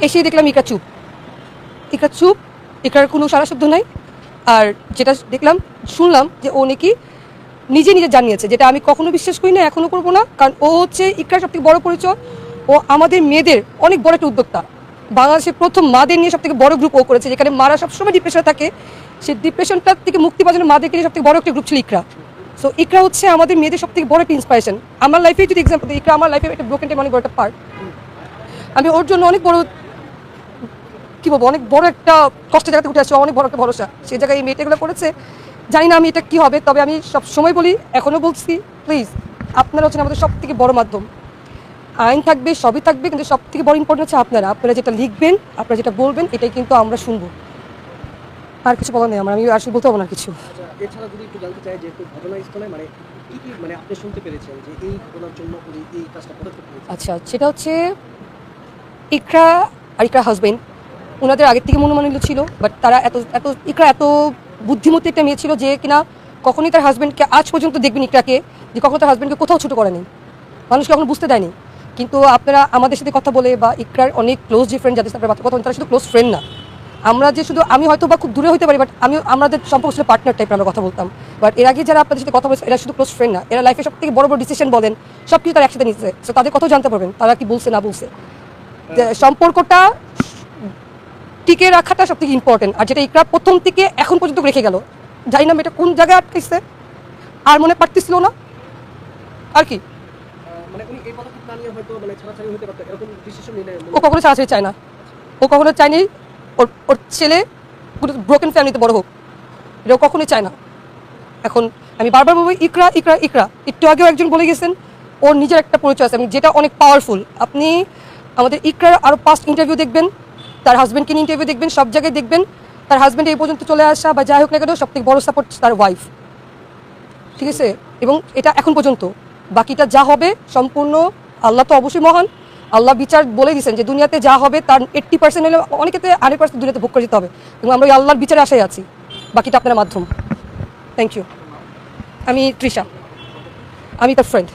এসেই দেখলাম ইকরা চুপ, ইকরার কোনো সারা শব্দ নাই। আর যেটা দেখলাম শুনলাম যে ও নাকি নিজে নিজে জানিয়েছে, যেটা আমি কখনো বিশ্বাস করি না, এখনও করবো না। কারণ ও হচ্ছে ইকরার সবথেকে বড় পরিচয়, ও আমাদের মেয়েদের অনেক বড় একটা উদ্যোক্তা। বাংলাদেশের প্রথম মাদের নিয়ে সবথেকে বড় গ্রুপ ও করেছে, যেখানে মারা সবসময় ডিপ্রেশনে থাকে, সেই ডিপ্রেশনটার থেকে মুক্তি পাওয়ার জন্য মাদেরকে নিয়ে সবথেকে বড় একটা গ্রুপ ছিল ইকরা। সো ইকরা হচ্ছে আমাদের মেয়েদের সবথেকে বড় একটা ইন্সপিরেশন। আমার লাইফে যদি এক্সাম্পল দিই, ইকরা আমার লাইফে একটা ব্রোকেন টাইম অনেক বড় একটা পার্ট। আমি ওর জন্য অনেক বড় কী বলবো, অনেক বড় একটা কষ্টের জায়গা থেকে উঠে আসছে, অনেক বড় একটা ভরসা সেই জায়গায় এই মেয়েটাগুলো করেছে। জানি না আমি এটা কী হবে, তবে আমি সব সময় বলি, এখনও বলছি, প্লিজ আপনারা হচ্ছেন আমাদের সবথেকে বড় মাধ্যম। আইন থাকবে, সবই থাকবে, কিন্তু সবথেকে বড় ইম্পর্টেন্ট হচ্ছে আপনারা যেটা লিখবেন, আপনারা যেটা বলবেন, এটাই কিন্তু আমরা শুনবো। আর কিছু বলার নেই আমার, আমি আসলে বলতে পারবো না কিছু। এছাড়া যদি একটু জানতে চাই যে ঘটনাস্থলে মানে কি কি মানে আপনি শুনতে পেরেছেন যে এই ঘটনার জন্য উনি এই কাজটা পদক্ষেপ নিয়েছেন? আচ্ছা, সেটা হচ্ছে ইকরা আর ইকরা হাজবেন্ড, ওনাদের আগের থেকে মনোমালিন্য ছিল, বাট তারা ইকরা এত বুদ্ধিমতী একটা মেয়ে ছিল যে কিনা কখনোই তার হাজব্যান্ডকে, আজ পর্যন্ত দেখবেন ইকরাকে, যে কখনো তার হাজব্যান্ডকে কোথাও ছোটো করেনি, মানুষ কখনো বুঝতে দেয়নি। কিন্তু আপনারা আমাদের সাথে কথা বলে, বা ইকরার অনেক ক্লোজ যে ফ্রেন্ড যাদের সাথে কথা বলেন, তারা শুধু ক্লোজ ফ্রেন্ড না। আমরা যে শুধু, আমি হয়তো বা খুব দূরে হতে পারি, বাট আমাদের সম্পর্ক ছিল পার্টনার টাইপের, আমরা কথা বলতাম। বাট এর আগে যারা আপনাদের সাথে কথা বলছে, এরা শুধু ক্লোজ ফ্রেন্ড না, এরা লাইফে সব থেকে বড় বড় ডিসিশন বলেন, সব কিছু তারা একসাথে নিচ্ছে। সো তাদের কথাও জানতে পারবেন, তারা কি বলছে না বলছে। সম্পর্কটা টিকে রাখাটা সব থেকে ইম্পর্টেন্ট। আর যেটা ইকরা প্রথম থেকে এখন পর্যন্ত রেখে গেল, জানি না এটা কোন জায়গায় আটকেছে, আর মনে পারতেছিল না আর কি। মানে উনি এই পদক্ষেপ না নিয়ে হয়তো মানে ছাড়াছাড়ি হতে পারতো, এরকম ডিসিশন নিলে ও কখনো ছাড়াছাড়ি চায় না, ও কখনো চায়নি ওর ছেলে ব্রোকেন ফ্যামিলিতে বড় হোক, এটা ও কখনোই চায় না। এখন আমি বারবার বলবো, ইকরা ইকরা ইকরা, একটু আগেও একজন বলে গেছেন ওর নিজের একটা পরিচয় আছে, যেটা অনেক পাওয়ারফুল। আপনি আমাদের ইকরার আরও পাস্ট ইন্টারভিউ দেখবেন, তার হাজব্যান্ডকে নিয়ে ইন্টারভিউ দেখবেন, সব জায়গায় দেখবেন তার হাজব্যান্ড এই পর্যন্ত চলে আসা বা যাই হোক না কেন, সবথেকে বড় সাপোর্ট তার ওয়াইফ, ঠিক আছে। এবং এটা এখন পর্যন্ত, বাকিটা যা হবে সম্পূর্ণ আল্লাহ তো অবশ্যই মহান, আল্লাহ বিচার বলে দিয়েছেন যে দুনিয়াতে যা হবে তার 80% হলে, অনেকেতে 100% দুনিয়াতে ভোগ করে যেতে হবে, এবং আমরা ওই আল্লাহর বিচারে আশায় আছি। বাকিটা আপনার মাধ্যম। Thank you. আমি তৃষা, আমি তার ফ্রেন্ড।